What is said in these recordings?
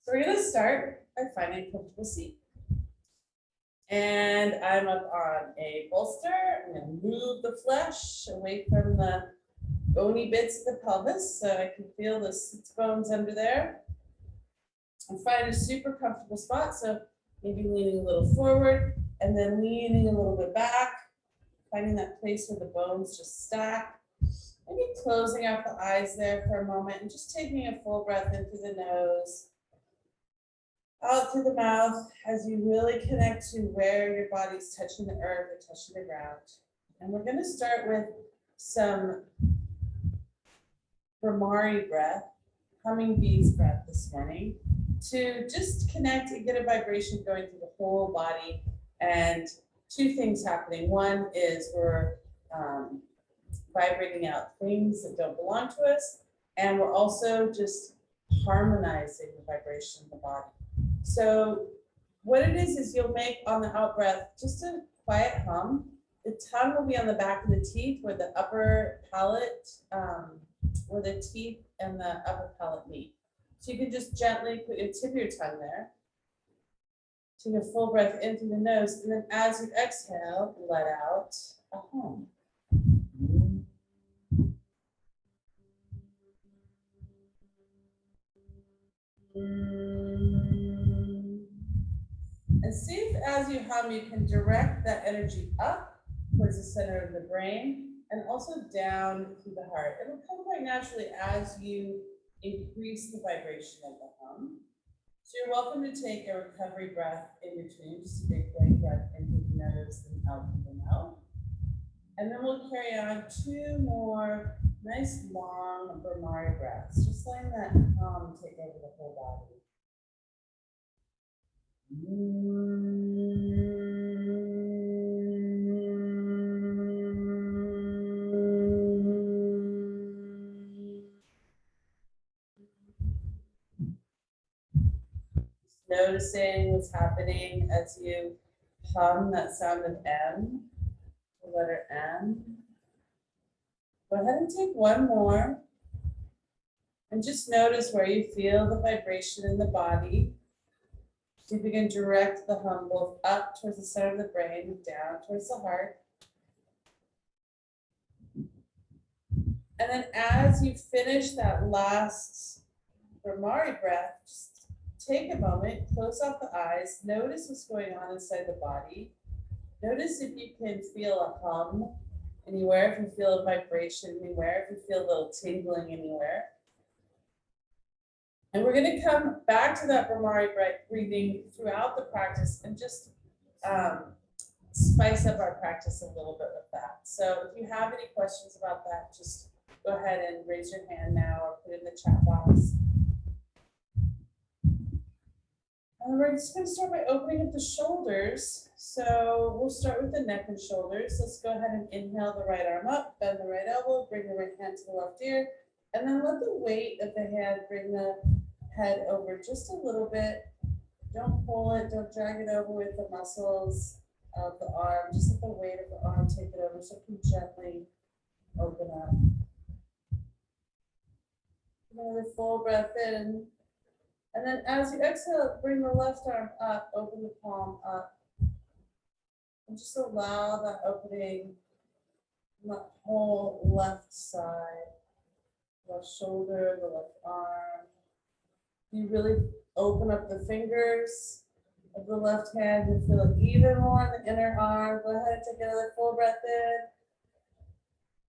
So we're gonna start by finding a comfortable seat. And I'm up on a bolster. I'm gonna move the flesh away from the bony bits of the pelvis so I can feel the sit bones under there. And find a super comfortable spot. So maybe leaning a little forward and then leaning a little bit back, finding that place where the bones just stack. Maybe closing out the eyes there for a moment and just taking a full breath in through the nose, out through the mouth as you really connect to where your body's touching the earth or touching the ground. And we're going to start with some Brahmari breath, humming bees breath this morning, to just connect and get a vibration going through the whole body. And two things happening. One is we're vibrating out things that don't belong to us, and we're also just harmonizing the vibration of the body. So what it is you'll make on the out breath just a quiet hum. The tongue will be on the back of the teeth where the upper palate, where the teeth and the upper palate meet. So you can just gently put your tip of your tongue there. Take a full breath in through the nose, and then as you exhale, let out a hum. And see if as you hum, you can direct that energy up towards the center of the brain and also down through the heart. It'll come quite naturally as you increase the vibration of the hum. So you're welcome to take a recovery breath in between, just a big blank breath in through the nose and out through the mouth. And then we'll carry on two more nice long Brahmari breaths, just letting that hum take over the whole body. Just noticing what's happening as you hum that sound of M, the letter M. Go ahead and take one more. And just notice where you feel the vibration in the body. See if you can direct the hum both up towards the center of the brain and down towards the heart. And then as you finish that last Brahmari breath, just take a moment, close off the eyes, notice what's going on inside the body. Notice if you can feel a hum anywhere, if you feel a vibration anywhere, if you feel a little tingling anywhere. And we're going to come back to that Brahmari breathing throughout the practice and just spice up our practice a little bit with that. So if you have any questions about that, just go ahead and raise your hand now or put it in the chat box. And we're just going to start by opening up the shoulders. So we'll start with the neck and shoulders. Let's go ahead and inhale the right arm up, bend the right elbow, bring the right hand to the left ear, and then let the weight of the hand bring the head over just a little bit. Don't pull it, don't drag it over with the muscles of the arm. Just let the weight of the arm take it over so it can gently open up. Another full breath in. And then as you exhale, bring the left arm up, open the palm up. And just allow that opening in the whole left side, left shoulder, the left arm. You really open up the fingers of the left hand and feel it even more in the inner arm. Go ahead and take another full breath in.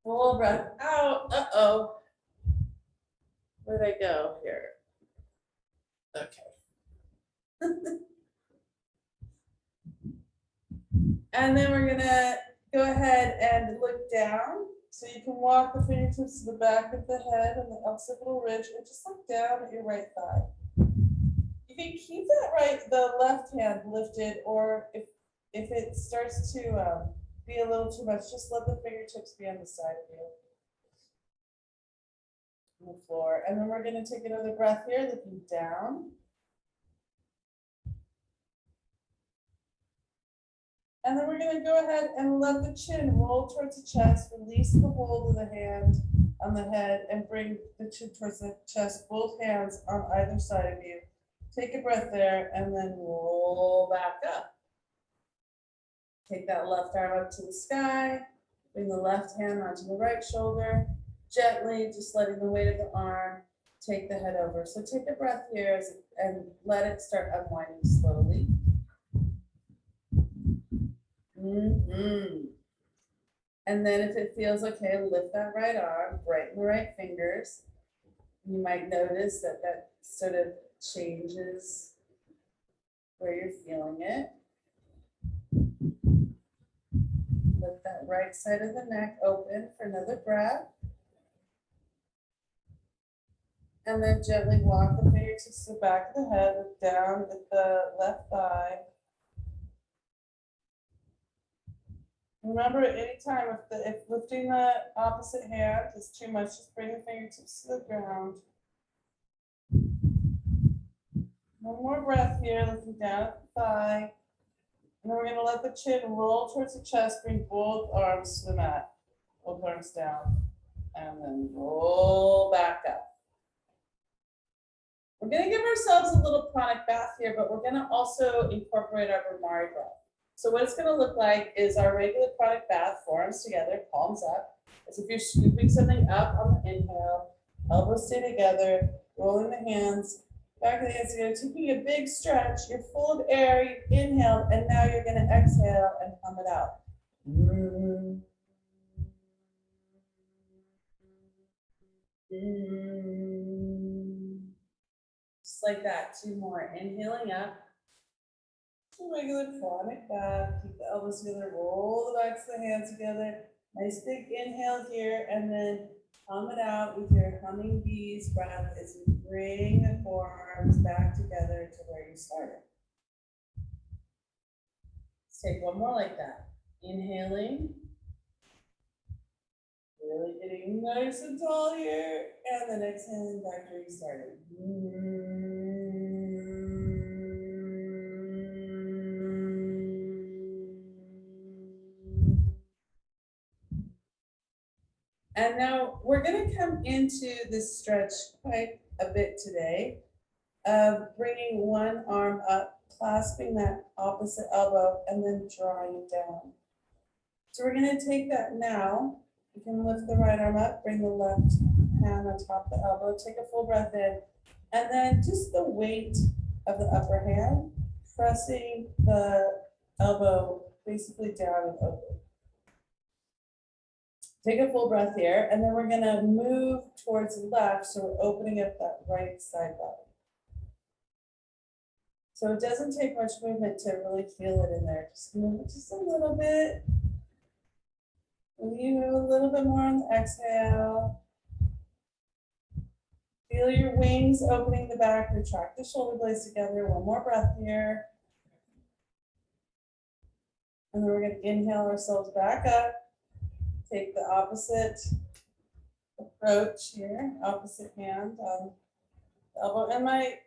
Full breath out. Uh-oh. Where'd I go here? Okay. And then we're gonna go ahead and look down. So you can walk the fingertips to the back of the head and the occipital ridge and just look down at your right thigh. You can keep the left hand lifted, or if it starts to be a little too much, just let the fingertips be on the side of you. On the floor. And then we're gonna take another breath here, looking down. And then we're going to go ahead and let the chin roll towards the chest, release the hold of the hand on the head, and bring the chin towards the chest, both hands on either side of you. Take a breath there and then roll back up. Take that left arm up to the sky. Bring the left hand onto the right shoulder. Gently, just letting the weight of the arm take the head over. So take a breath here and let it start unwinding slowly. And then if it feels okay, lift that right arm, brighten the right fingers. You might notice that that sort of changes where you're feeling it. Let that right side of the neck open for another breath. And then gently walk the fingertips to the back of the head, look down at the left thigh. Remember, at any time, if lifting the opposite hand is too much, just bring the fingertips to the ground. One more breath here, looking down at the thigh. And then we're going to let the chin roll towards the chest, bring both arms to the mat. Both arms down. And then roll back up. We're going to give ourselves a little pranic bath here, but we're going to also incorporate our Bhramari breath. So what it's going to look like is our regular pranic bath, forearms together, palms up, as if you're scooping something up on the inhale, elbows stay together, rolling the hands, back of the hands together, taking a big stretch. You're full of air, you inhaled, and now you're going to exhale and hum it out. Just like that, 2 more. Inhaling up. Regular pranic bath. Keep the elbows together, roll the backs of the hands together. Nice big inhale here, and then hum it out with your humming bees breath as you bring the forearms back together to where you started. Let's take one more like that. Inhaling. Really getting nice and tall here. And then exhaling back where you started. And now we're going to come into this stretch quite a bit today, bringing one arm up, clasping that opposite elbow, and then drawing it down. So we're going to take that now. You can lift the right arm up, bring the left hand on top of the elbow, take a full breath in, and then just the weight of the upper hand, pressing the elbow basically down and open. Take a full breath here, and then we're going to move towards the left, so we're opening up that right side body. So it doesn't take much movement to really feel it in there. Just move it just a little bit. And you move a little bit more on the exhale. Feel your wings opening the back, retract the shoulder blades together. One more breath here. And then we're going to inhale ourselves back up. Take the opposite approach here, opposite hand on the elbow. And my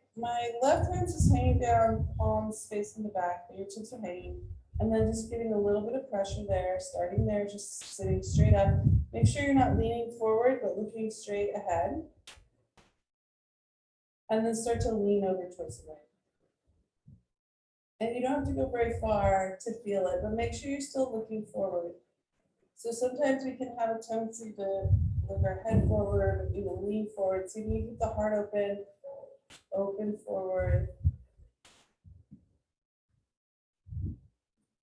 left hand's just hanging down, palms facing the back, fingertips are hanging. And then just getting a little bit of pressure there, starting there, just sitting straight up. Make sure you're not leaning forward, but looking straight ahead. And then start to lean over towards the right. And you don't have to go very far to feel it, but make sure you're still looking forward. So sometimes we can have a tendency to look our head forward, or even lean forward. So you need to keep the heart open, open forward.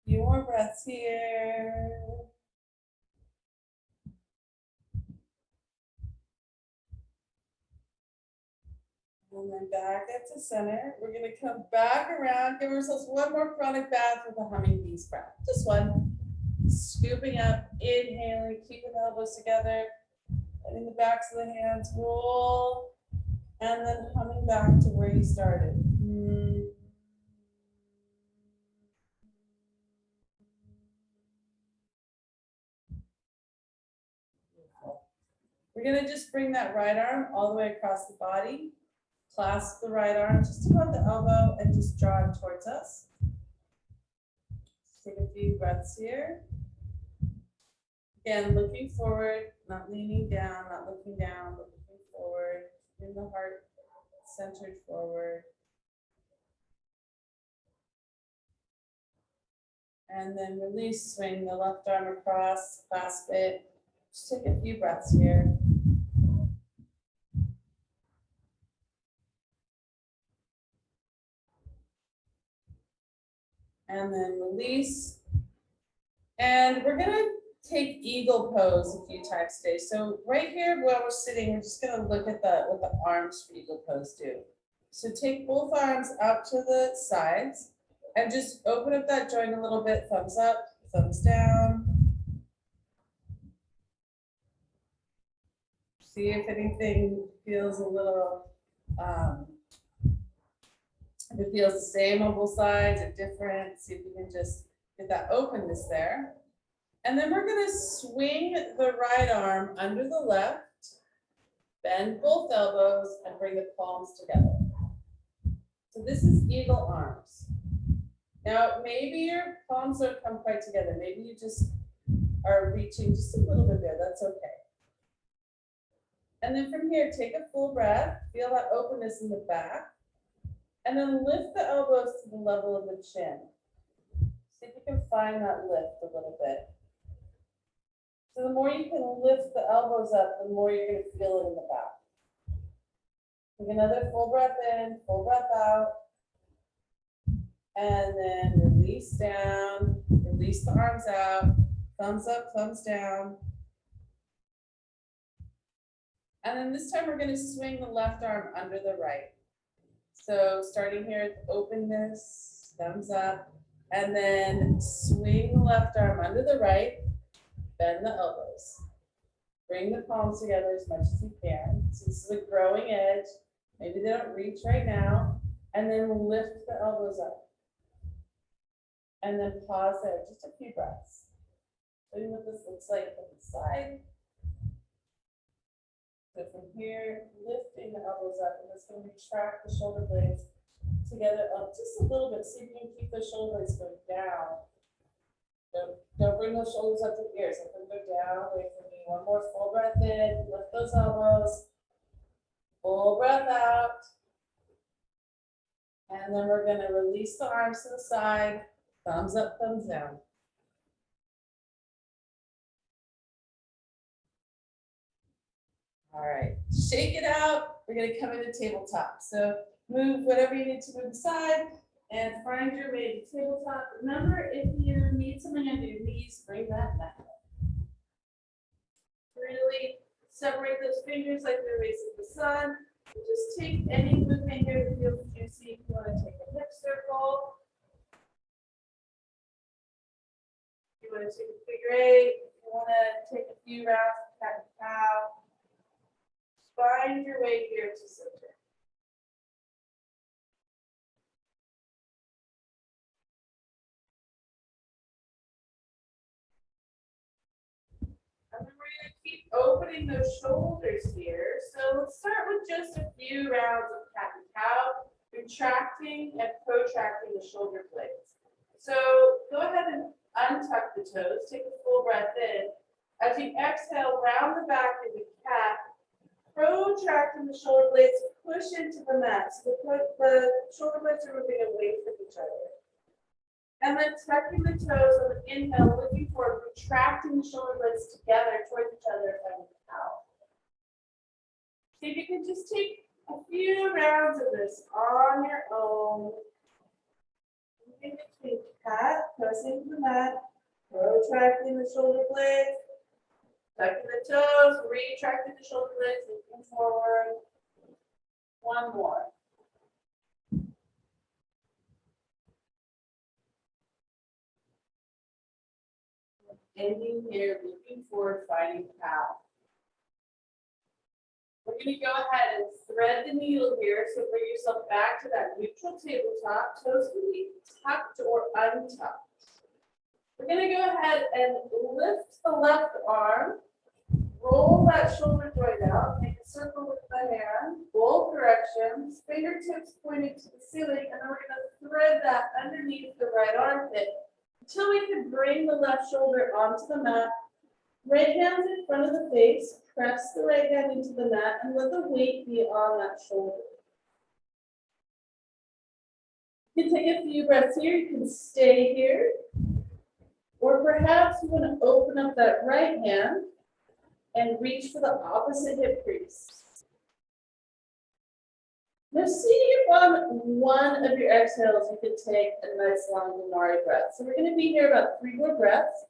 Few more breaths here. And then back up to center. We're going to come back around, give ourselves one more chronic bath with a humming bees breath. Just one. Scooping up, inhaling, keeping the elbows together, letting the backs of the hands roll, and then coming back to where you started. We're going to just bring that right arm all the way across the body, clasp the right arm just above the elbow, and just draw it towards us. Take a few breaths here. Again, looking forward, not leaning down, not looking down, but looking forward, in the heart centered forward. And then release, swing the left arm across, clasp it. Just take a few breaths here. And then release. And we're gonna take eagle pose a few times today. So right here while we're sitting, we're just gonna look at what the arms for eagle pose do. So take both arms out to the sides and just open up that joint a little bit, thumbs up, thumbs down. See if anything feels a little, if it feels the same on both sides or different. See if you can just get that openness there. And then we're gonna swing the right arm under the left, bend both elbows and bring the palms together. So this is eagle arms. Now, maybe your palms don't come quite together. Maybe you just are reaching just a little bit there. That's okay. And then from here, take a full breath. Feel that openness in the back. And then lift the elbows to the level of the chin. See if you can find that lift a little bit. So the more you can lift the elbows up, the more you're going to feel it in the back. Take another full breath in, full breath out. And then release down, release the arms out, thumbs up, thumbs down. And then this time we're going to swing the left arm under the right. So starting here at openness, thumbs up, and then swing the left arm under the right, bend the elbows. Bring the palms together as much as you can. So this is a growing edge. Maybe they don't reach right now. And then lift the elbows up. And then pause there, just a few breaths. Show you what this looks like from the side. So from here, lifting the elbows up, and it's going to retract the shoulder blades together up just a little bit. See if you can keep the shoulder blades going down. Don't bring those shoulders up to the ears. Let them go down. Wait for me. One more full breath in. Lift those elbows. Full breath out. And then we're going to release the arms to the side. Thumbs up, thumbs down. All right, shake it out. We're gonna come into tabletop. So move whatever you need to move aside and find your way to tabletop. Remember, if you need something under your knees, bring that back up. Really separate those fingers like they're facing the sun. Just take any of the fingers that feel juicy. If you want to take a hip circle, if you want to take a figure eight, if you want to take a few rounds of cat and cow. Find your way here to center. And then we're going to keep opening those shoulders here. So let's start with just a few rounds of cat and cow, retracting and protracting the shoulder blades. So go ahead and untuck the toes, take a full breath in. As you exhale, round the back into cat, protracting the shoulder blades, push into the mat. So the shoulder blades are moving away from each other. And then tucking the toes on the inhale, looking forward, retracting the shoulder blades together towards each other and out. See if you can just take a few rounds of this on your own. In between cat, pressing the mat, protracting the shoulder blades, tucking the toes, retracting the shoulder blades, looking forward. One more. Ending here, looking forward, finding cow. We're going to go ahead and thread the needle here. So bring yourself back to that neutral tabletop. Toes can be tucked or untucked. We're going to go ahead and lift the left arm. Roll that shoulder joint out. Make a circle with the hand. Both directions. Fingertips pointed to the ceiling. And then we're going to thread that underneath the right armpit until we can bring the left shoulder onto the mat. Right hand in front of the face. Press the right hand into the mat and let the weight be on that shoulder. You can take a few breaths here. You can stay here. Or perhaps you want to open up that right hand and reach for the opposite hip crease. Now see if on one of your exhales you can take a nice long Lumari breath. So we're going to be here about 3 more breaths.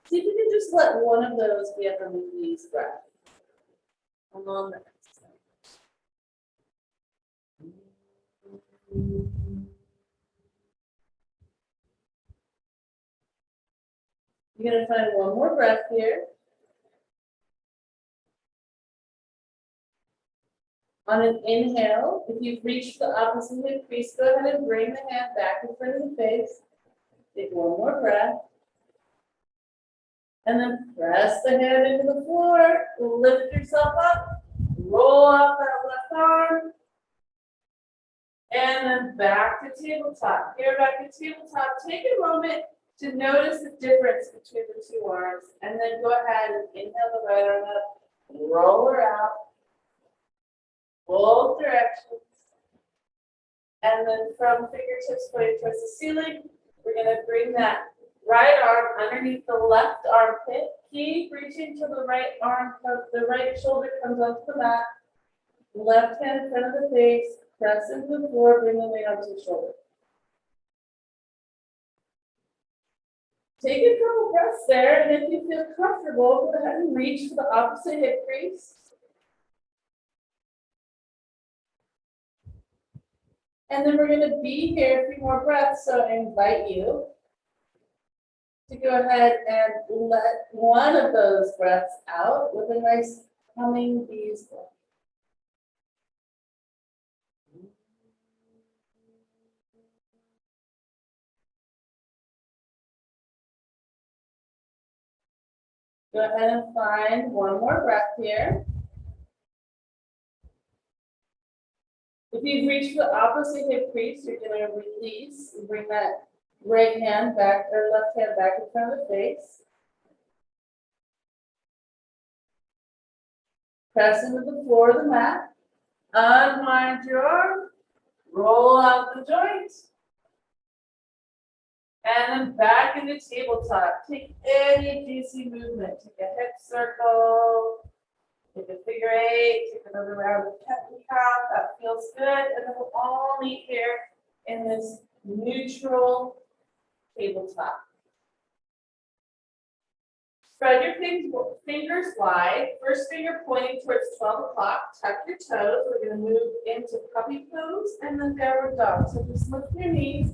See if you can just let one of those be a Hercules breath. On the exhale. You're going to find one more breath here. On an inhale, if you've reached the opposite hip crease, go ahead and bring the hand back in front of the face. Take one more breath. And then press the hand into the floor. Lift yourself up. Roll out that left arm. And then back to tabletop. Here, back to tabletop. Take a moment to notice the difference between the 2 arms. And then go ahead and inhale the right arm up. Roll her out. Both directions. And then from fingertips pointing towards the ceiling, we're going to bring that right arm underneath the left armpit. Keep reaching till the right arm, the right shoulder comes onto the mat. Left hand in front of the face. Press into the floor, bring the weight onto the shoulder. Take a couple breaths there, and if you feel comfortable, go ahead and reach for the opposite hip crease. And then we're going to be here a few more breaths, so I invite you to go ahead and let one of those breaths out with a nice humming bees breath. Go ahead and find one more breath here. If you've reached the opposite hip crease, you're going to release and bring that right hand back or left hand back in front of the face. Press into the floor of the mat. Unwind your arm. Roll out the joint. And then back into tabletop. Take any juicy movement. Take a hip circle. Take a figure 8, take another round of cat and cow. That feels good. And then we'll all meet here in this neutral tabletop. Spread your fingers wide. First finger pointing towards 12 o'clock. Tuck your toes. We're going to move into puppy pose and then downward dog. So just lift your knees.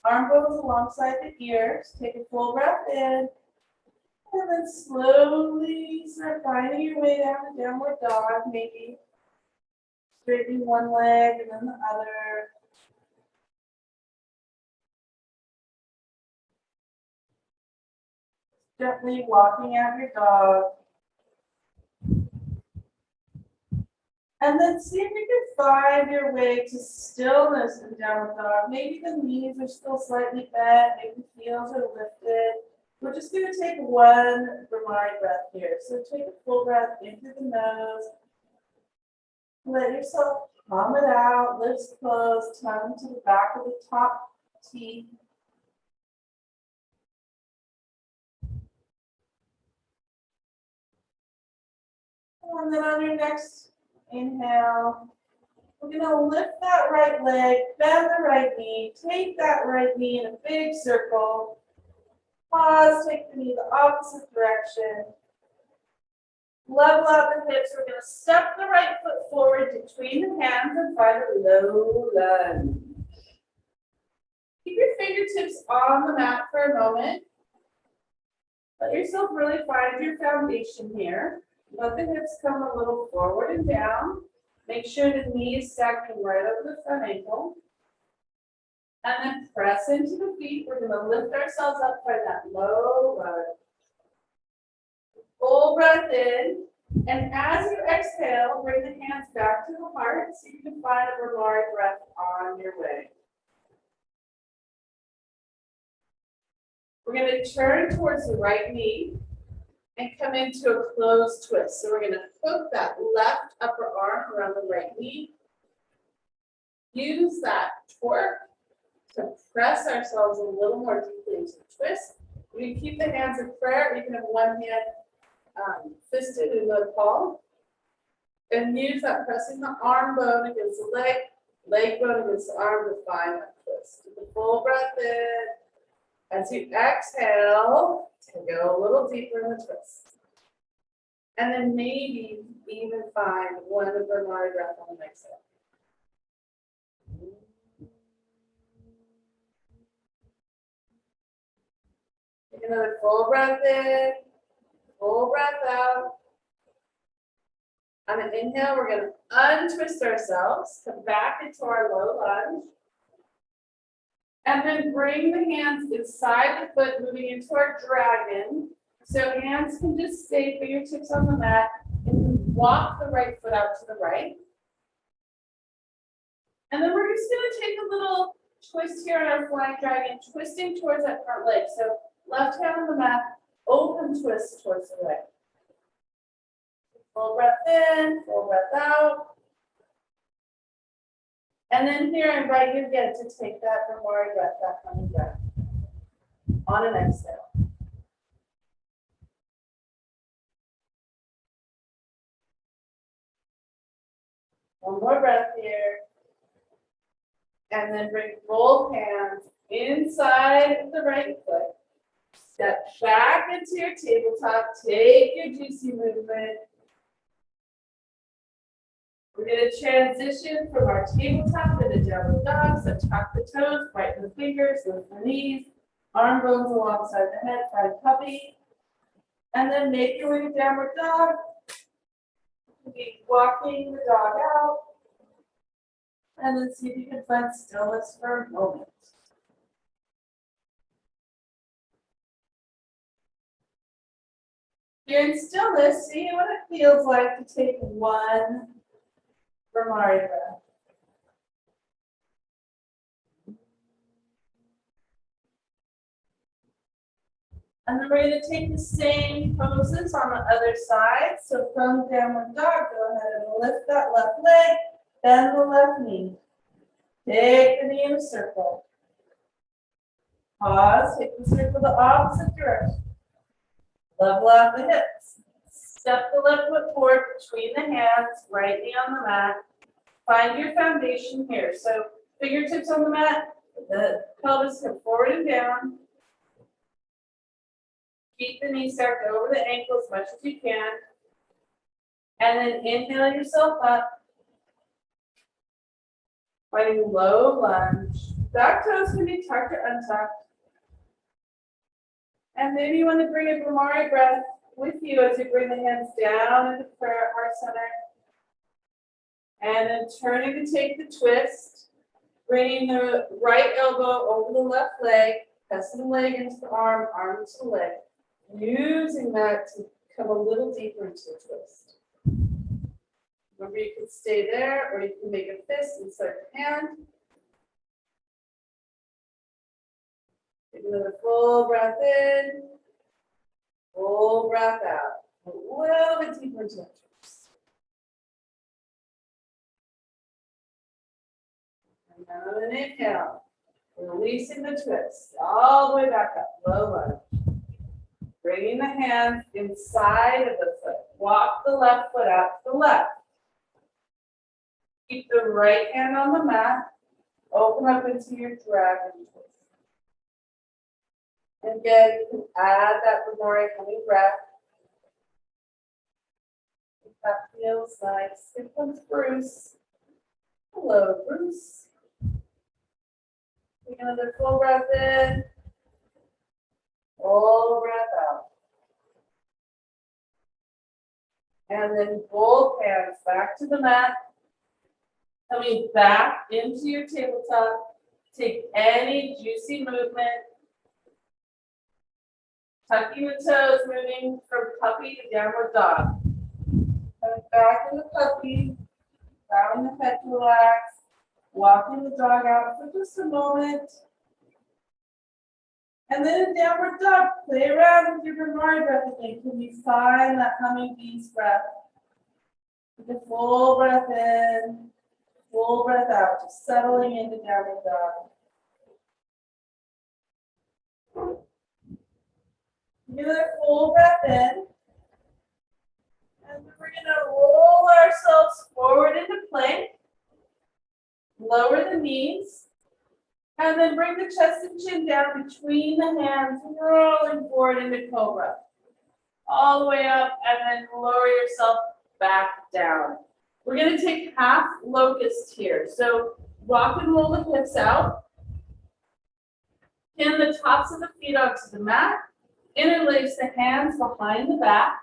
Arm bones alongside the ears. Take a full breath in. And then slowly start finding your way down to downward dog, maybe straightening one leg and then the other. Gently walking out your dog. And then see if you can find your way to stillness in downward dog. Maybe the knees are still slightly bent, maybe the heels are lifted. We're just going to take one Brahmari breath here. So take a full breath in through the nose. Let yourself hum it out. Lips closed, tongue to the back of the top teeth. And then on your next inhale, we're going to lift that right leg, bend the right knee, take that right knee in a big circle. Pause, take the knee the opposite direction. Level out the hips. We're going to step the right foot forward between the hands and find a low lunge. Keep your fingertips on the mat for a moment. Let yourself really find your foundation here. Let the hips come a little forward and down. Make sure the knee is stacking right over the front ankle. And then press into the feet. We're going to lift ourselves up by that low lunge. Full breath in. And as you exhale, bring the hands back to the heart so you can find a Brahmari breath on your way. We're going to turn towards the right knee and come into a closed twist. So we're going to hook that left upper arm around the right knee. Use that torque to press ourselves a little more deeply into the twist. We keep the hands in prayer. You can have one hand fisted in the palm. And use that pressing the arm bone against the leg bone against the arm to find that twist. Take a full breath in. As you exhale, go a little deeper in the twist. And then maybe even find one Bernard breath on the exhale. Take another full breath in, full breath out. On an inhale, we're going to untwist ourselves, come back into our low lunge. And then bring the hands inside the foot, moving into our dragon. So hands can just stay, fingertips on the mat, and walk the right foot out to the right. And then we're just going to take a little twist here on our flying dragon, twisting towards that front leg. So left hand on the mat, open twist towards the right. Full breath in, full breath out. And then here, I invite you again to take that Bernard breath, that coming breath. On an exhale. One more breath here. And then bring both hands inside of the right foot. Step back into your tabletop. Take your juicy movement. We're going to transition from our tabletop into downward dog. So tuck the toes, brighten the fingers, lift the knees, arm bones alongside the head, find puppy. And then make your way to downward dog. Be walking the dog out. And then see if you can find stillness for a moment. Here in stillness, see what it feels like to take one Bernard breath. And then we're going to take the same poses on the other side. So from downward dog, go ahead and lift that left leg, bend the left knee. Take the knee in a circle. Pause, take the circle the opposite direction. Level out the hips. Step the left foot forward between the hands, right knee on the mat. Find your foundation here. So fingertips on the mat, the pelvis come forward and down. Keep the knees stacked over the ankle as much as you can. And then inhale yourself up. Finding low lunge. Back toes can be tucked or untucked. And maybe you want to bring a Bernard breath with you as you bring the hands down into prayer at heart center. And then turning to take the twist. Bringing the right elbow over the left leg. Pressing the leg into the arm, arm into the leg. Using that to come a little deeper into the twist. Remember, you can stay there, or you can make a fist inside the hand. Take another full breath in, full breath out. A little bit deeper into the twist. And now an inhale, releasing the twist all the way back up, low lunge. Bringing the hands inside of the foot. Walk the left foot out to the left. Keep the right hand on the mat. Open up into your dragon twist. And again, you can add that Bernard coming breath. If that feels nice. Here comes Bruce. Hello, Bruce. Take another full breath in. Full breath out. And then both hands back to the mat. Coming back into your tabletop. Take any juicy movement. Tucking the toes, moving from puppy to downward dog. Coming back into puppy. Allowing the head to relax. Walking the dog out for just a moment. And then in downward dog, play around with your Bernard breath again. Can you find that humming bee's breath? Take a full breath in, full breath out, just settling into downward dog. Another full breath in. And we're going to roll ourselves forward into plank. Lower the knees. And then bring the chest and chin down between the hands, rolling forward into cobra. All the way up, and then lower yourself back down. We're going to take half locust here. So rock and roll the hips out. Pin the tops of the feet onto the mat. Interlace the hands behind the back.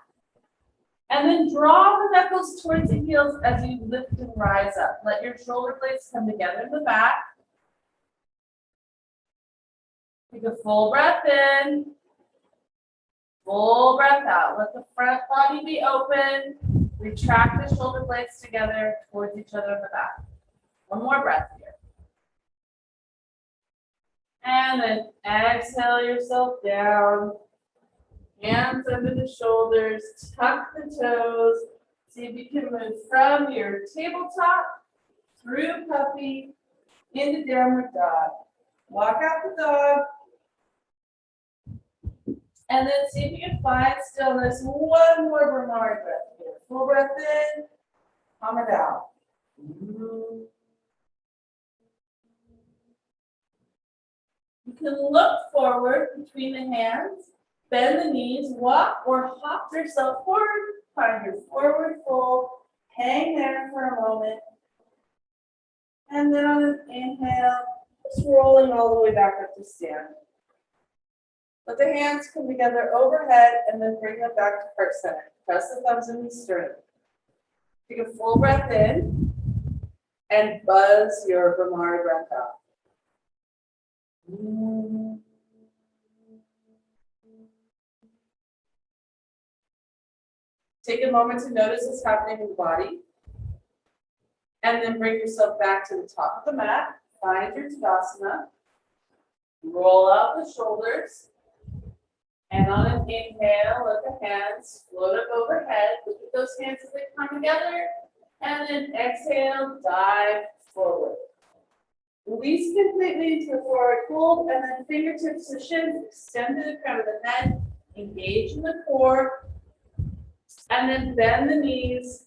And then draw the knuckles towards the heels as you lift and rise up. Let your shoulder blades come together in the back. Take a full breath in. Full breath out. Let the front body be open. Retract the shoulder blades together towards each other in the back. One more breath here. And then exhale yourself down. Hands under the shoulders. Tuck the toes. See if you can move from your tabletop through puppy into downward dog. Walk out the dog. And then see if you can find stillness. One more Bernard breath here. Full breath in, calm it out. You can look forward between the hands, bend the knees, walk or hop yourself forward. Find your forward fold. Hang there for a moment. And then on an inhale, just rolling all the way back up to stand. Let the hands come together overhead and then bring them back to heart center. Press the thumbs in the sternum. Take a full breath in and buzz your Bernard breath out. Take a moment to notice what's happening in the body. And then bring yourself back to the top of the mat. Find your Tadasana. Roll out the shoulders. And on an inhale, let the hands float up overhead. Look at those hands as they come together. And then exhale, dive forward. Release completely into the forward fold. And then fingertips to shins, extend to the crown of the neck. Engage in the core. And then bend the knees.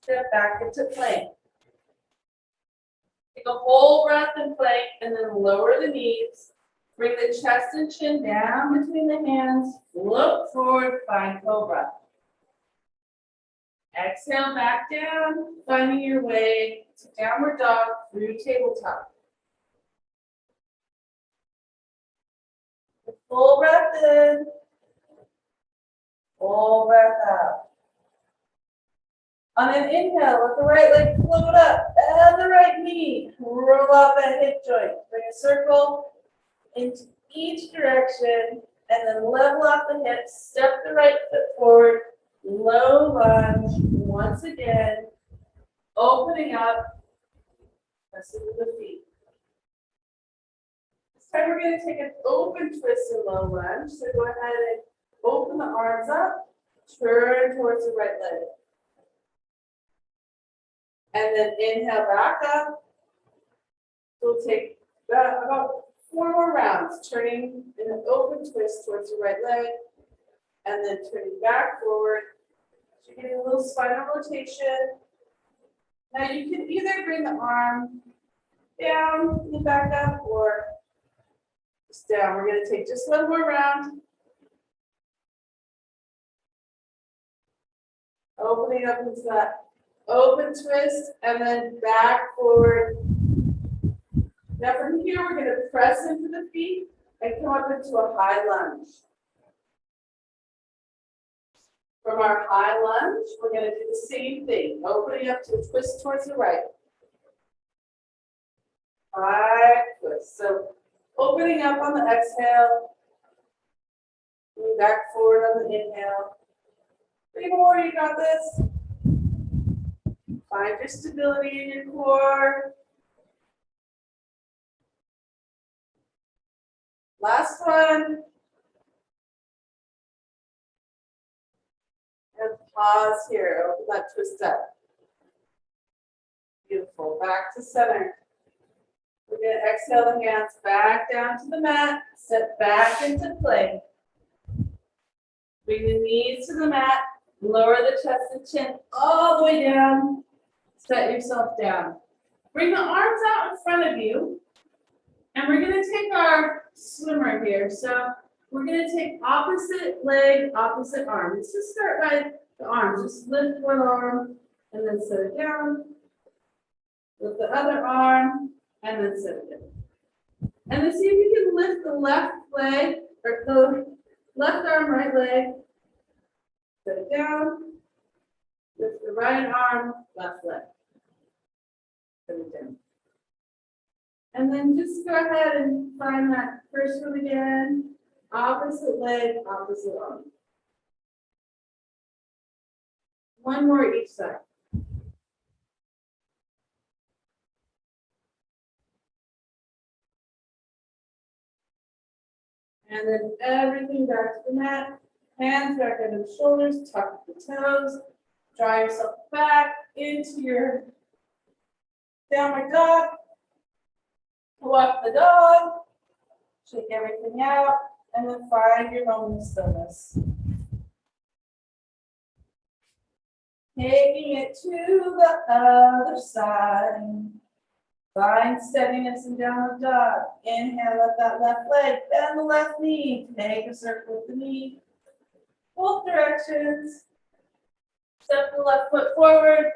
Step back into plank. Take a whole breath in plank and then lower the knees. Bring the chest and chin down between the hands. Look forward, find cobra. Exhale back down, finding your way to downward dog through tabletop. Full breath in. Full breath out. On an inhale, let the right leg float up and the right knee. Roll out that hip joint. Bring a circle into each direction and then level out the hips. Step the right foot forward. Low lunge. Once again, opening up. Pressing with the feet. This time we're going to take an open twist and low lunge. So go ahead and open the arms up. Turn towards the right leg. And then inhale back up. We'll take about 4 more rounds, turning in an open twist towards the right leg, and then turning back forward. So you're getting a little spinal rotation. Now you can either bring the arm down and back up, or just down. We're going to take just one more round. Opening up into that open twist, and then back forward. Now from here, we're going to press into the feet and come up into a high lunge. From our high lunge, we're going to do the same thing, opening up to a twist towards the right. High twist. So opening up on the exhale, moving back forward on the inhale. 3 more, you got this. Find your stability in your core. Last one. And pause here. Open that twist up. Beautiful. Back to center. We're going to exhale the hands back down to the mat. Step back into plank. Bring the knees to the mat, lower the chest and chin all the way down. Set yourself down. Bring the arms out in front of you. And we're going to take our swimmer here. So we're going to take opposite leg, opposite arm. Let's just start by the arms. Just lift one arm and then set it down. Lift the other arm and then set it down. And then see if you can lift the left leg, or the left arm, right leg. Set it down. Lift the right arm, left leg. Set it down. And then just go ahead and find that first one again. Opposite leg, opposite arm. One more each side. And then everything back to the mat. Hands back under the shoulders, tuck the toes. Draw yourself back into your downward dog. Walk the dog. Shake everything out. And then find your moment of stillness. Taking it to the other side. Find steadiness in downward dog. Inhale up that left leg, bend the left knee. Take a circle with the knee. Both directions. Step the left foot forward.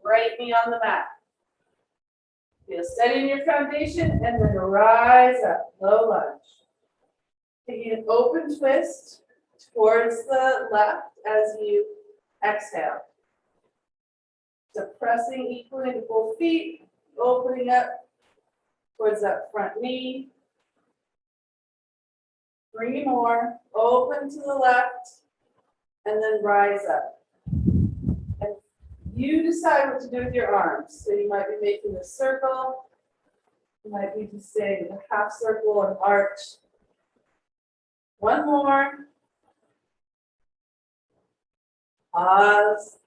Right knee on the mat. Feel steady in your foundation and then rise up, low lunge. Taking an open twist towards the left as you exhale. So pressing equally to both feet, opening up towards that front knee. 3 more, open to the left, and then rise up. And you decide what to do with your arms. So you might be making a circle. You might be just saying a half circle and arch. 1 more. Pause.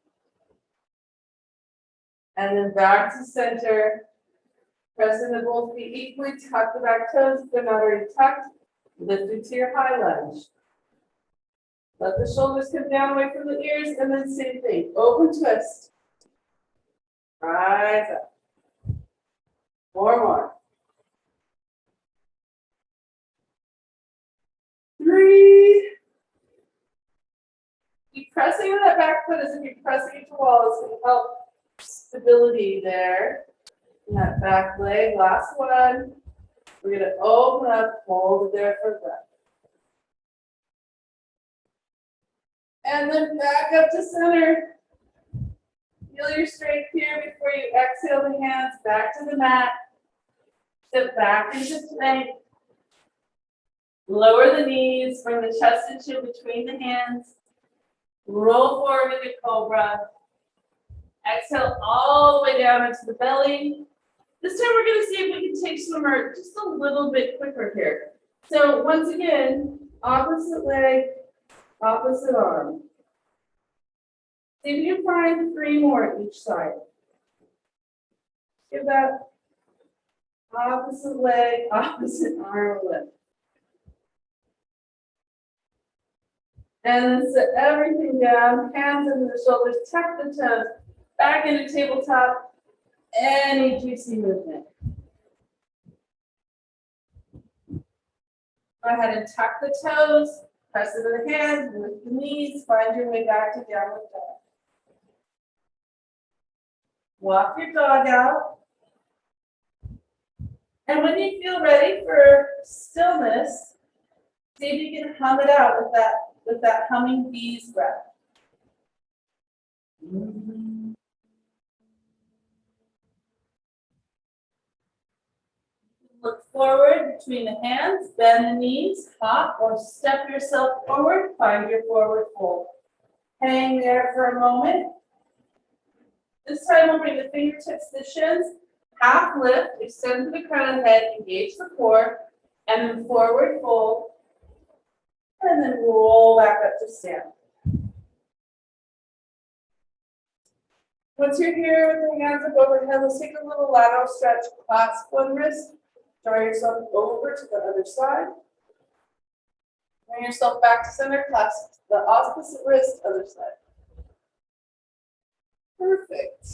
And then back to center. Press into both feet equally. Tuck the back toes if they're not already tucked. Lift into your high lunge. Let the shoulders come down away from the ears, and then same thing. Open twist. Rise up. 4 more. 3. Keep pressing on that back foot as if you're pressing into the wall. It's going to help stability there in that back leg. Last one. We're going to open up, hold it there for a breath. And then back up to center. Feel your strength here before you exhale the hands back to the mat. Step back into plank. Lower the knees, bring the chest and chin between the hands. Roll forward into cobra. Exhale all the way down into the belly. This time we're going to see if we can take swimmer just a little bit quicker here. So once again, opposite leg, opposite arm. See if you can find 3 more each side. Give that opposite leg, opposite arm lift. And then set everything down, hands under the shoulders, tuck the toes, back into tabletop. Any juicy movement. Go ahead and tuck the toes, press into the hands, lift the knees, find your way back to downward dog. Walk your dog out. And when you feel ready for stillness, see if you can hum it out with that humming bees breath. Look forward between the hands, bend the knees, hop or step yourself forward, find your forward fold. Hang there for a moment. This time we'll bring the fingertips to the shins, half lift, extend to the crown of the head, engage the core, and then forward fold, and then roll back up to stand. Once you're here with the hands up overhead, let's take a little lateral stretch, clasp one wrist. Draw yourself over to the other side. Bring yourself back to center, clasp the opposite wrist, other side. Perfect.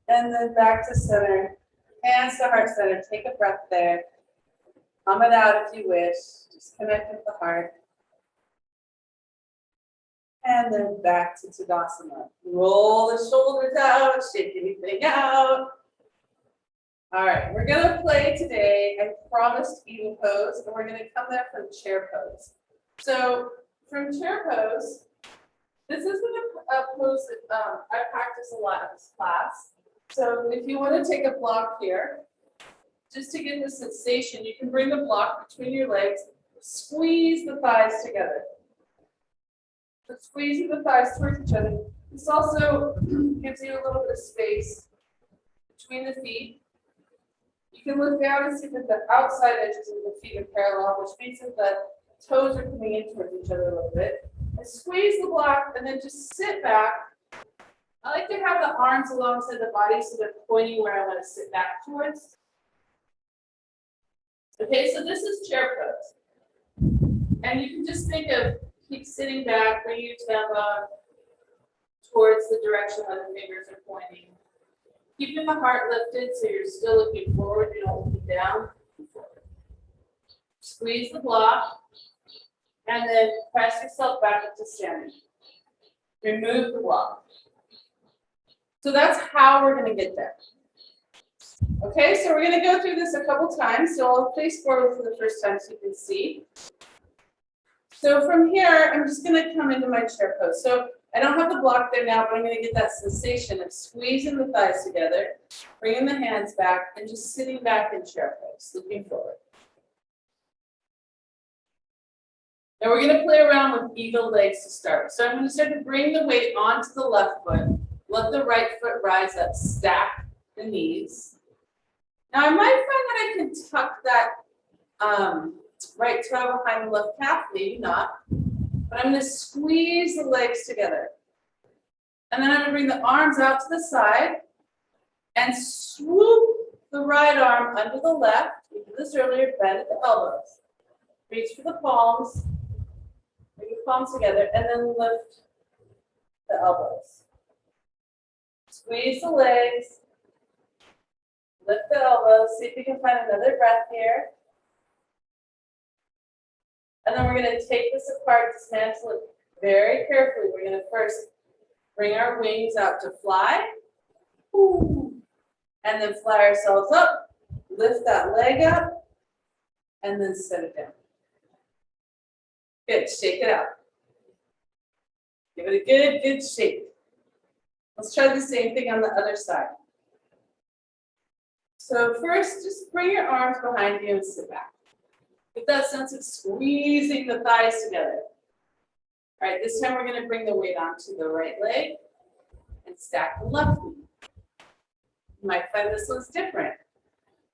And then back to center, hands to heart center. Take a breath there. Calm it out if you wish. Just connect with the heart. And then back to Tadasana. Roll the shoulders out, shake anything out. All right, we're gonna play today. I promised eagle pose, and we're gonna come there from chair pose. So from chair pose, this isn't a pose that I practice a lot in this class. So if you want to take a block here, just to get the sensation, you can bring the block between your legs, squeeze the thighs together. So squeezing the thighs towards each other. This also gives you a little bit of space between the feet. You can look down and see that the outside edges of the feet are parallel, which means that the toes are coming in towards each other a little bit. And squeeze the block and then just sit back. I like to have the arms alongside the body so they're pointing where I want to sit back towards. Okay, so this is chair pose. And you can just think of keep sitting back, bring your tailbone towards the direction where the fingers are pointing. Keeping the heart lifted so you're still looking forward, you don't look down. Squeeze the block, and then press yourself back into standing. Remove the block. So that's how we're going to get there. Okay, so we're going to go through this a couple times. So I'll face forward for the first time so you can see. So from here, I'm just going to come into my chair pose. So I don't have the block there now, but I'm going to get that sensation of squeezing the thighs together, bringing the hands back, and just sitting back in chair pose, looking forward. Now we're going to play around with eagle legs to start. So I'm going to start to bring the weight onto the left foot. Let the right foot rise up, stack the knees. Now I might find that I can tuck that right toe behind the left calf, maybe not. But I'm going to squeeze the legs together. And then I'm going to bring the arms out to the side and swoop the right arm under the left. We did this earlier, bend at the elbows. Reach for the palms. Bring the palms together and then lift the elbows. Squeeze the legs. Lift the elbows. See if you can find another breath here. And then we're going to take this apart, dismantle it very carefully. We're going to first bring our wings out to fly. Ooh. And then fly ourselves up. Lift that leg up. And then set it down. Good. Shake it out. Give it a good shake. Let's try the same thing on the other side. So first, just bring your arms behind you and sit back. Get that sense of squeezing the thighs together. All right, this time we're going to bring the weight onto the right leg and stack the left knee. You might find this one's different.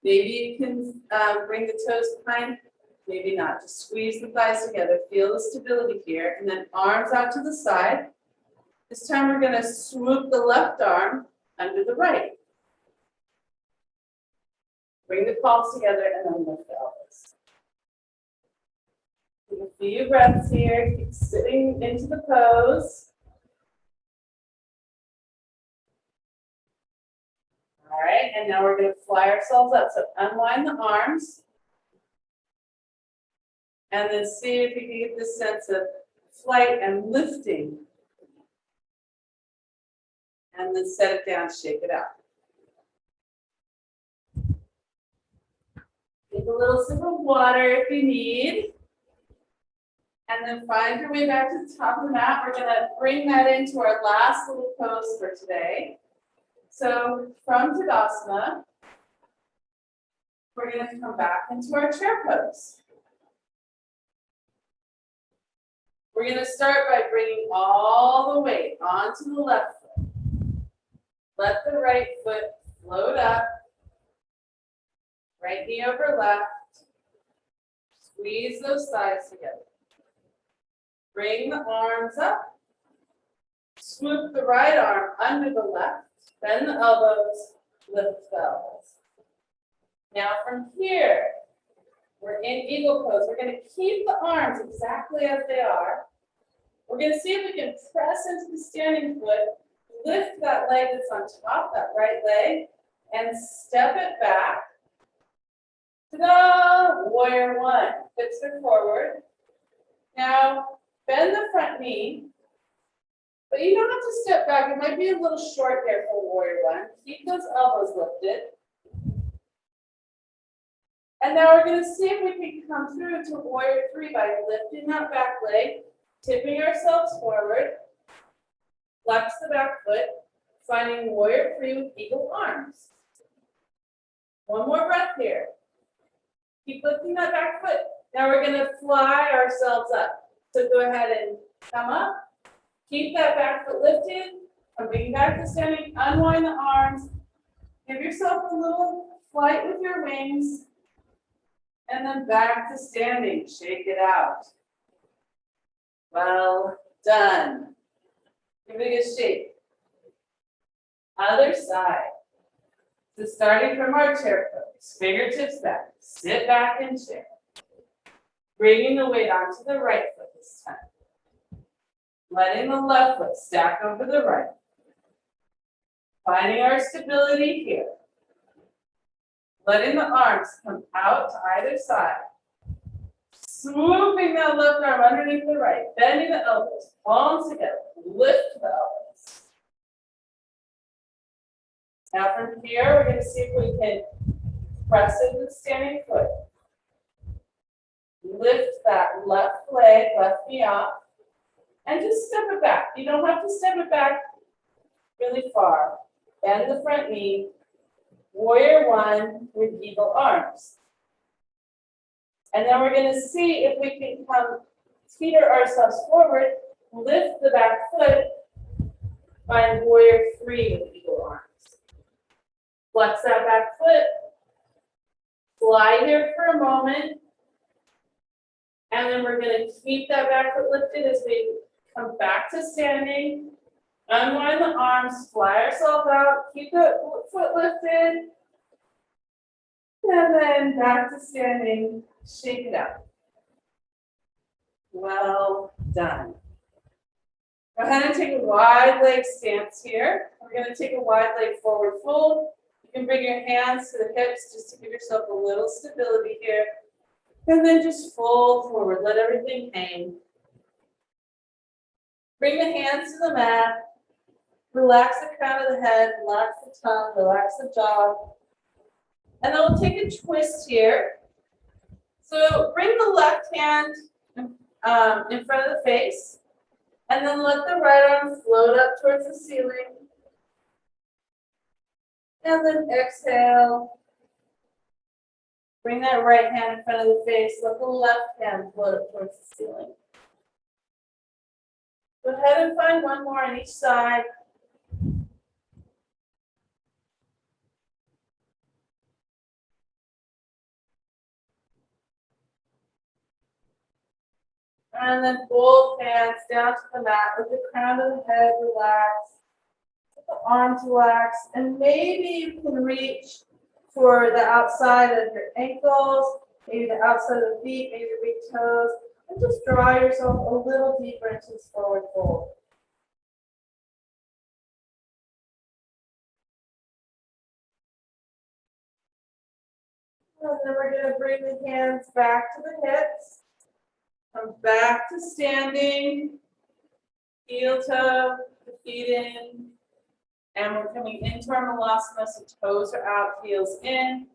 Maybe you can bring the toes behind, maybe not. Just squeeze the thighs together. Feel the stability here, and then arms out to the side. This time we're going to swoop the left arm under the right. Bring the palms together and then lift the elbows. Take a few breaths here. Keep sitting into the pose. All right, and now we're going to fly ourselves up. So unwind the arms. And then see if you can get this sense of flight and lifting. And then set it down, shake it out. Take a little sip of water if you need. And then find your way back to the top of the mat. We're going to bring that into our last little pose for today. So from Tadasana, we're going to come back into our chair pose. We're going to start by bringing all the weight onto the left foot. Let the right foot float up. Right knee over left. Squeeze those thighs together. Bring the arms up. Swoop the right arm under the left. Bend the elbows. Lift the elbows. Now from here, We're in eagle pose. We're gonna keep the arms exactly as they are. We're gonna see if we can press into the standing foot, lift that leg that's on top, that right leg, and step it back. Ta-da! Warrior one. Hips are forward. Now, bend the front knee, but you don't have to step back. It might be a little short here for warrior one. Keep those elbows lifted. And now we're going to see if we can come through to warrior three by lifting that back leg, tipping ourselves forward, flex the back foot, finding warrior three with eagle arms. One more breath here. Keep lifting that back foot. Now we're going to fly ourselves up. So go ahead and come up. Keep that back foot lifted. Coming back to standing. Unwind the arms. Give yourself a little flight with your wings. And then back to standing. Shake it out. Well done. Give it a good shake. Other side. So starting from our chair pose, fingertips back. Sit back in chair. Bringing the weight onto the right foot this time. Letting the left foot stack over the right. Finding our stability here. Letting the arms come out to either side. Swooping that left arm underneath the right. Bending the elbows, palms together. Lift the elbows. Now from here, we're going to see if we can press into the standing foot. Lift that left leg, left knee off, and just step it back. You don't have to step it back really far. Bend the front knee. Warrior one with eagle arms. And then we're going to see if we can come teeter ourselves forward, lift the back foot, find warrior three with eagle arms. Flex that back foot. Fly here for a moment. And then we're going to keep that back foot lifted as we come back to standing. Unwind the arms, fly ourselves out, keep the foot lifted. And then back to standing, shake it out. Well done. Go ahead and take a wide leg stance here. We're going to take a wide leg forward fold. You can bring your hands to the hips just to give yourself a little stability here. And then just fold forward, let everything hang. Bring the hands to the mat. Relax the crown of the head, relax the tongue, relax the jaw. And then we'll take a twist here. So bring the left hand in front of the face. And then let the right arm float up towards the ceiling. And then exhale. Bring that right hand in front of the face. Let the left hand float up towards the ceiling. Go ahead and find one more on each side. And then both hands down to the mat. Let the crown of the head relax. Let the arms relax. And maybe you can reach for the outside of your ankles, maybe the outside of the feet, maybe the big toes. And just draw yourself a little deeper into this forward fold. And then we're going to bring the hands back to the hips. Come back to standing. Heel toe, the feet in. And we're coming into our malasana, so toes are out, heels in.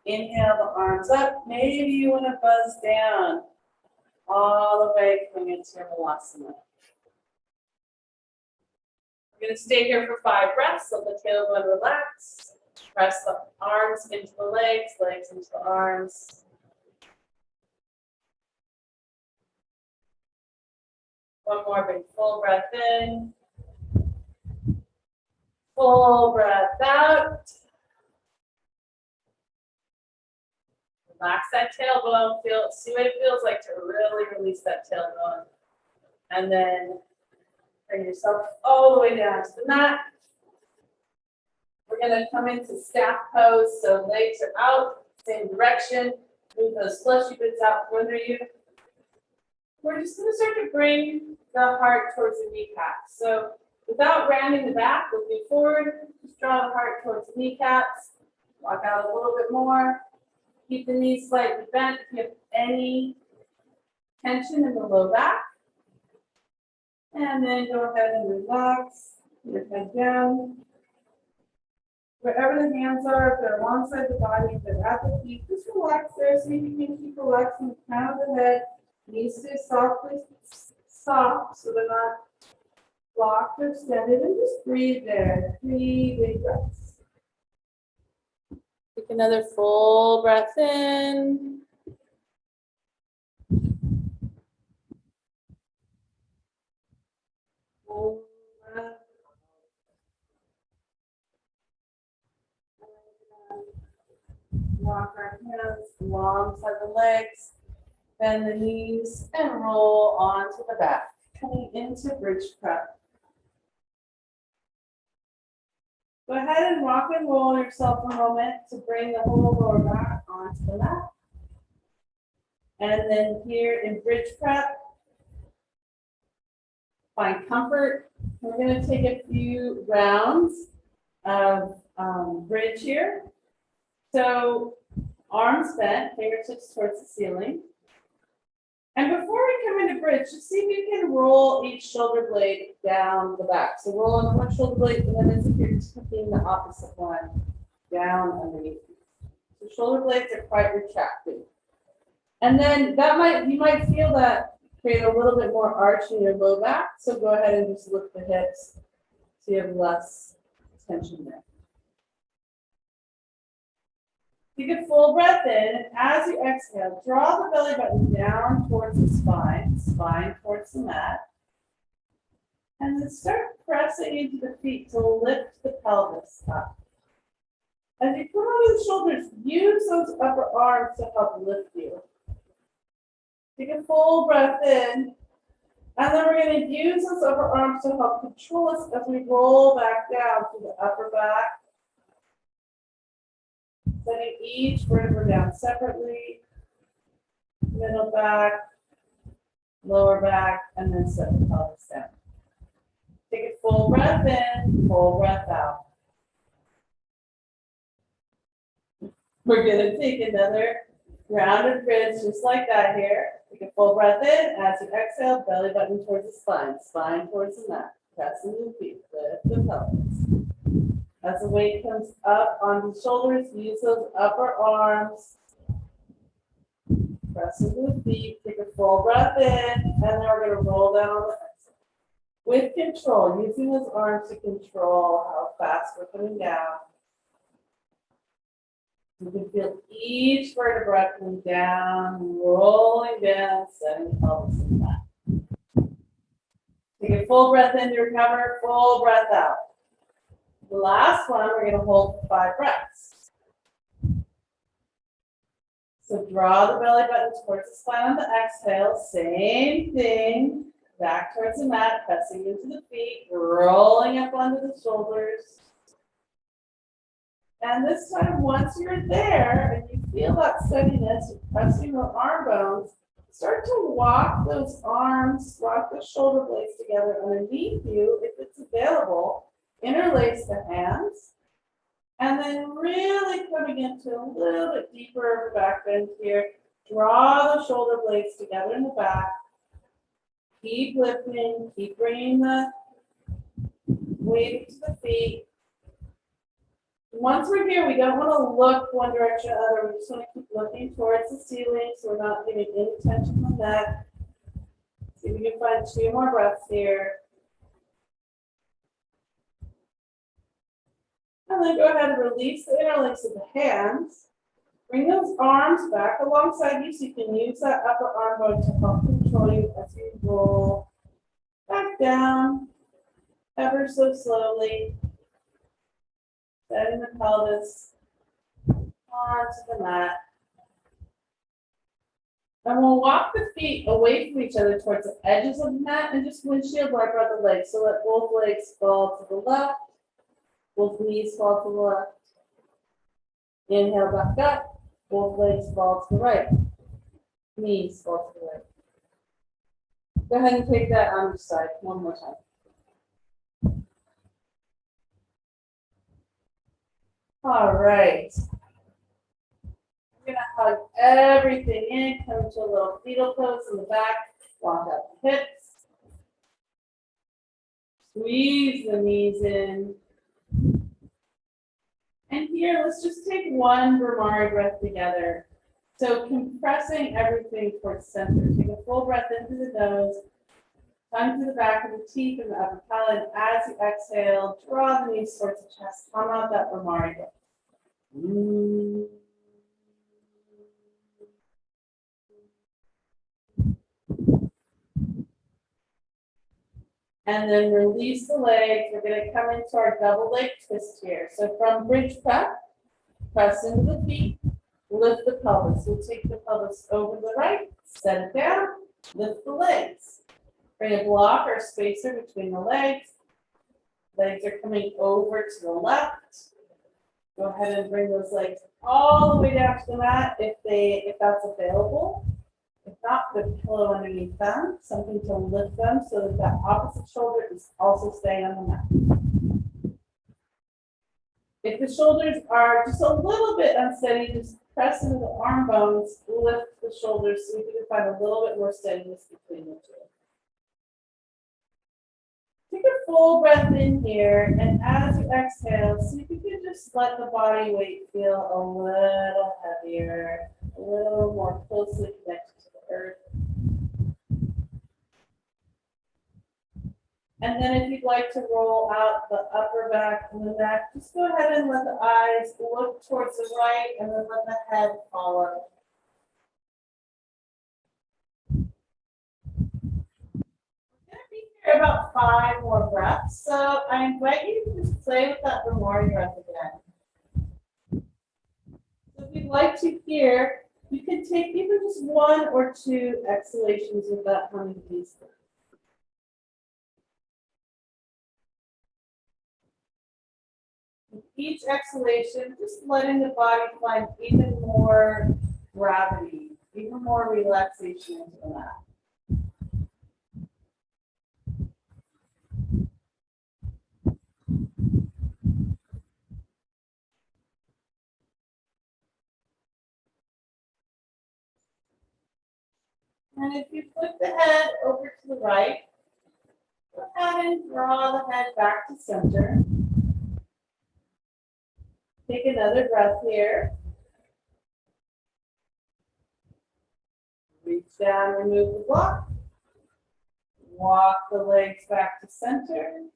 Inhale the arms up. Maybe you want to buzz down all the way coming into your malasana. We're going to stay here for 5 breaths. Let the tailbone relax. Press the arms into the legs, legs into the arms. One more big full breath in. Full breath out. Relax that tailbone. See what it feels like to really release that tailbone. And then bring yourself all the way down to the mat. We're going to come into staff pose. So legs are out, same direction. Move those fleshy bits out from under you. We're just going to start to bring the heart towards the kneecaps. So without rounding the back, looking forward, just draw the heart towards the kneecaps. Walk out a little bit more. Keep the knees slightly bent. If you have any tension in the low back. And then go ahead and relax. Your head down. Wherever the hands are, if they're alongside the body, if they're at the feet, just relax there. See if you can keep relaxing the crown of the head. Knees stay softly soft so they're not locked or extended. And just breathe there. 3 big breaths. Take another full breath in. Full breath. Walk our hands alongside the legs, bend the knees, and roll onto the back, coming into bridge prep. Go ahead and rock and roll yourself a moment to bring the whole lower back onto the mat. And then here in bridge prep, find comfort. We're going to take a few rounds of bridge here. So arms bent, fingertips towards the ceiling. And before we come into bridge, just see if you can roll each shoulder blade down the back. So roll on one shoulder blade, and then as if you're taking the opposite one down underneath. So shoulder blades are quite retracted. And then you might feel that create a little bit more arch in your low back. So go ahead and just lift the hips so you have less tension there. Take a full breath in, and as you exhale, draw the belly button down towards the spine towards the mat. And then start pressing into the feet to lift the pelvis up. As you come over the shoulders, use those upper arms to help lift you. Take a full breath in, and then we're going to use those upper arms to help control us as we roll back down to the upper back. Setting each vertebra down separately, middle back, lower back, and then set the pelvis down. Take a full breath in, full breath out. We're going to take another rounded bridge just like that here. Take a full breath in. As you exhale, belly button towards the spine towards the mat. Pressing the feet, lift the pelvis. As the weight comes up on the shoulders, use those upper arms. Press into the feet, take a full breath in, and then we're going to roll down on the exhale. With control, using those arms to control how fast we're coming down. You can feel each vertebra coming down, rolling down, setting the pelvis in the mat. Take a full breath in to recover, full breath out. The last one, we're going to hold for 5 breaths. So draw the belly button towards the spine on the exhale. Same thing. Back towards the mat, pressing into the feet, rolling up onto the shoulders. And this time, once you're there and you feel that steadiness, pressing the arm bones, start to walk those arms, walk the shoulder blades together underneath you if it's available. Interlace the hands, and then really coming into a little bit deeper of a back bend here. Draw the shoulder blades together in the back. Keep lifting, keep bringing the weight to the feet. Once we're here, we don't want to look one direction or the other. We just want to keep looking towards the ceiling so we're not getting any tension on that. See if we can find 2 more breaths here. And then go ahead and release the interlace of the hands. Bring those arms back alongside you so you can use that upper arm bone to help control you as you roll back down ever so slowly. Setting the pelvis onto the mat. And we'll walk the feet away from each other towards the edges of the mat and just windshield wiper out the legs. So let both legs fall to the left. Both knees fall to the left. Inhale back up. Both legs fall to the right. Knees fall to the right. Go ahead and take that on your side one more time. All right. We're gonna hug everything in, come to a little fetal pose in the back, walk out the hips. Squeeze the knees in. And here, let's just take one Brahmari breath together. So compressing everything towards center. Take a full breath into the nose, tongue to the back of the teeth and the upper palate. And as you exhale, draw the knees towards the chest. Come out that Brahmari breath. And then release the legs. We're going to come into our double leg twist here. So from bridge press into the feet, lift the pelvis. We'll take the pelvis over the right, set it down, lift the legs. Bring a block or spacer between the legs. Legs are coming over to the left. Go ahead and bring those legs all the way down to the mat if that's available. If not, put a pillow underneath them, something to lift them so that that opposite shoulder is also staying on the mat. If the shoulders are just a little bit unsteady, just press into the arm bones, lift the shoulders so we can find a little bit more steadiness between the two. Take a full breath in here, and as you exhale, see if you can just let the body weight feel a little heavier, a little more closely connected to the earth. And then if you'd like to roll out the upper back and the neck, just go ahead and let the eyes look towards the right and then let the head follow. About 5 more breaths. So I invite you to just play with that Brahmari breath again. So if you'd like to here, you can take even just 1 or 2 exhalations with that humming piece. With each exhalation, just letting the body find even more gravity, even more relaxation into the mat. And if you flip the head over to the right, go ahead and draw the head back to center. Take another breath here. Reach down, remove the block. Walk the legs back to center.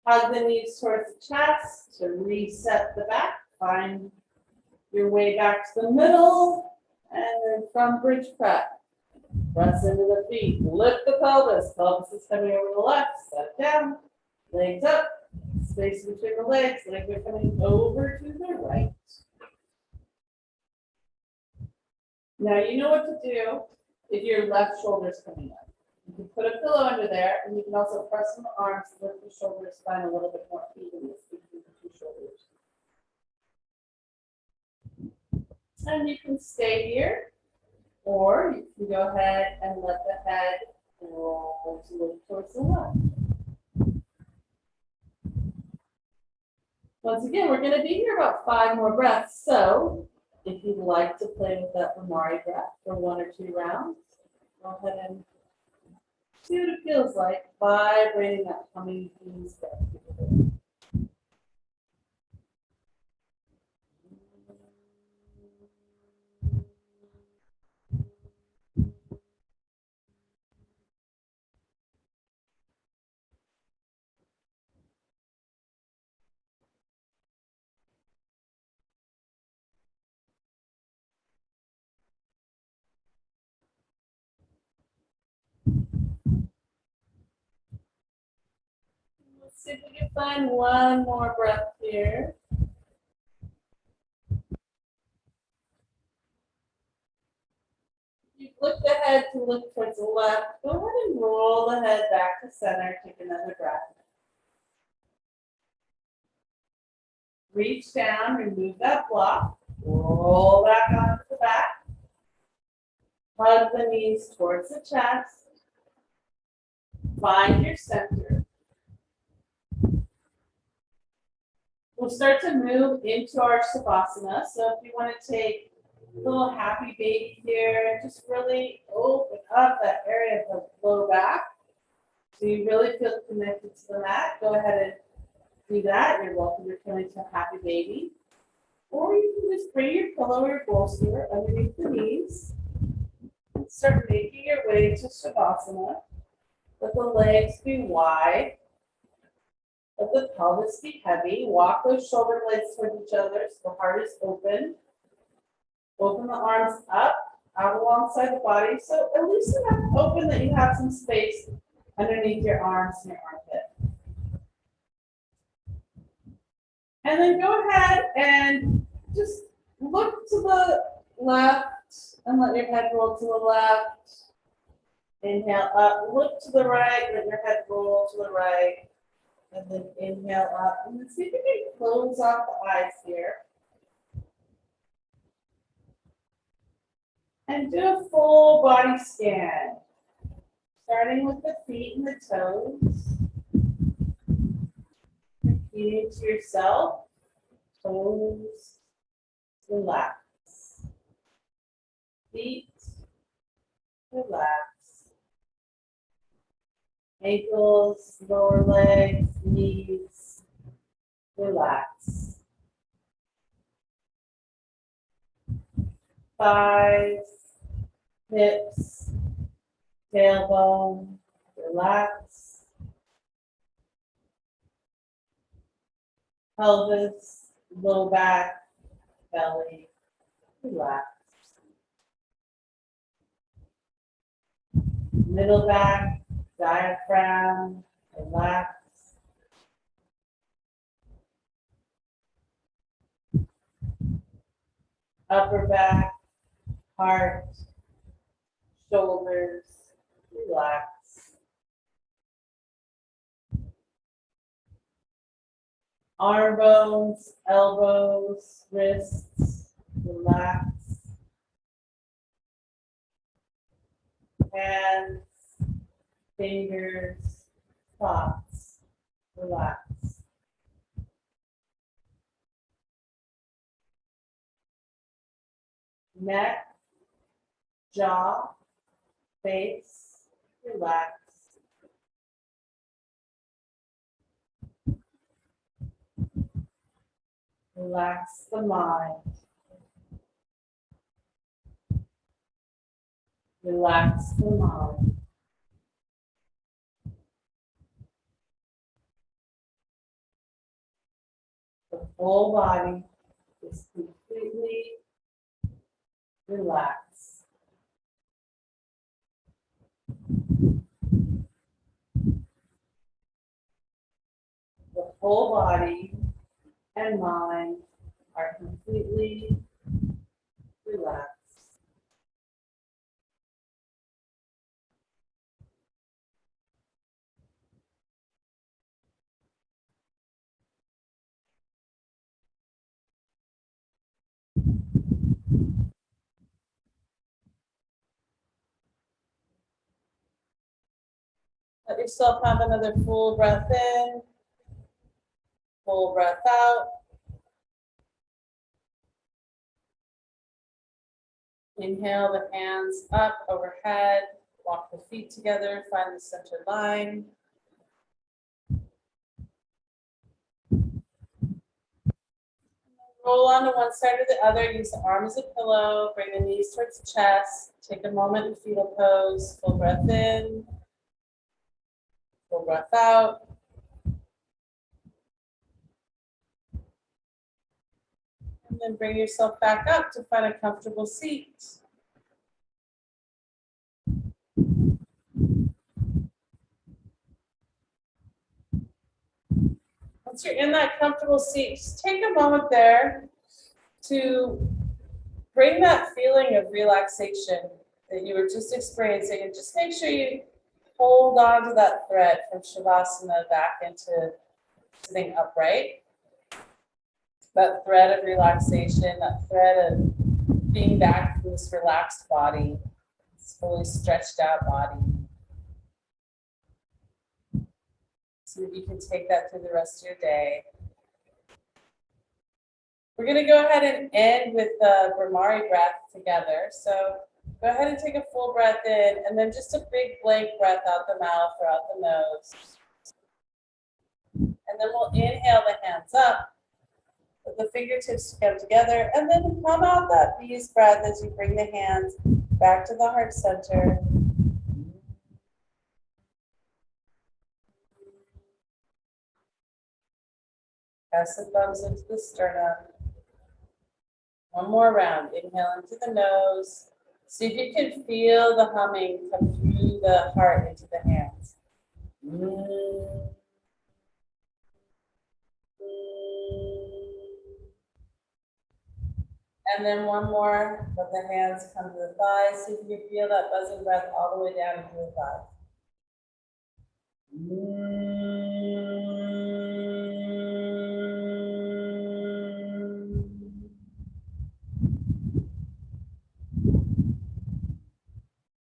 Hug the knees towards the chest to reset the back. Find your way back to the middle. And then from bridge press into the feet. Lift the pelvis. Pelvis is coming over the left. Set down. Legs up. Space between the legs. Legs are coming over to the right. Now you know what to do if your left shoulder is coming up. You can put a pillow under there, and you can also press on the arms to lift the shoulders, find a little bit more evenness between the two shoulders. And you can stay here, or you can go ahead and let the head roll to look towards the left. Once again, we're going to be here about 5 more breaths. So if you'd like to play with that Brahmari breath for 1 or 2 rounds, go ahead and see what it feels like vibrating that humming piece breath. Let's see if we can find 1 more breath here. You flip the head to look towards the left. Go ahead and roll the head back to center. Take another breath. Reach down, remove that block. Roll back onto the back. Hug the knees towards the chest. Find your center. We'll start to move into our Savasana. So if you want to take a little happy baby here, just really open up that area of the low back. So you really feel connected to the mat. Go ahead and do that. You're welcome to come into a happy baby. Or you can just bring your pillow or your bolster underneath the knees. Start making your way to Shavasana. Let the legs be wide. Let the pelvis be heavy. Walk those shoulder blades toward each other so the heart is open. Open the arms up, out alongside the body. So at least enough open that you have some space underneath your arms and your armpit. And then go ahead and just look to the left and let your head roll to the left. Inhale up, look to the right, let your head roll to the right. And then inhale up. And then see if you can close off the eyes here. And do a full body scan. Starting with the feet and the toes. Repeating to yourself. Toes, relax. Feet, relax. Ankles, lower legs, knees, relax. Thighs, hips, tailbone, relax. Pelvis, low back, belly, relax. Middle back, diaphragm, relax. Upper back, heart, shoulders, relax. Arm bones, elbows, wrists, relax. Hands, fingers, thoughts, relax. Neck, jaw, face, relax. Relax the mind. Relax the mind. The whole body is completely relaxed. The whole body and mind are completely relaxed. Let yourself have another full breath in, full breath out. Inhale the hands up overhead, walk the feet together, find the center line. Roll onto one side or the other, use the arm as a pillow, bring the knees towards the chest, take a moment in fetal pose, full breath in, full breath out. And then bring yourself back up to find a comfortable seat. Once you're in that comfortable seat, just take a moment there to bring that feeling of relaxation that you were just experiencing, and just make sure you hold on to that thread from Shavasana back into sitting upright. That thread of relaxation, that thread of being back to this relaxed body, this fully stretched out body. See if you can take that through the rest of your day. We're going to go ahead and end with the Brahmari breath together. So go ahead and take a full breath in, and then just a big blank breath out the mouth or out the nose. And then we'll inhale the hands up, let the fingertips come together, and then come out that peace breath as you bring the hands back to the heart center. Press the thumbs into the sternum. One more round. Inhale into the nose. See if you can feel the humming come through the heart into the hands. And then one more. Let the hands come to the thighs. See if you can feel that buzzing breath all the way down into the thighs.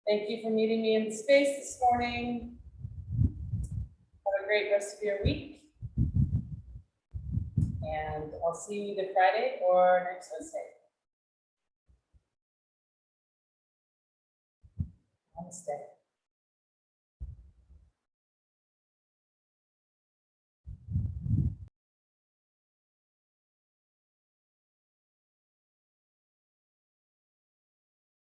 Thank you for meeting me in the space this morning. Have a great rest of your week. And I'll see you either Friday or next Wednesday. Namaste.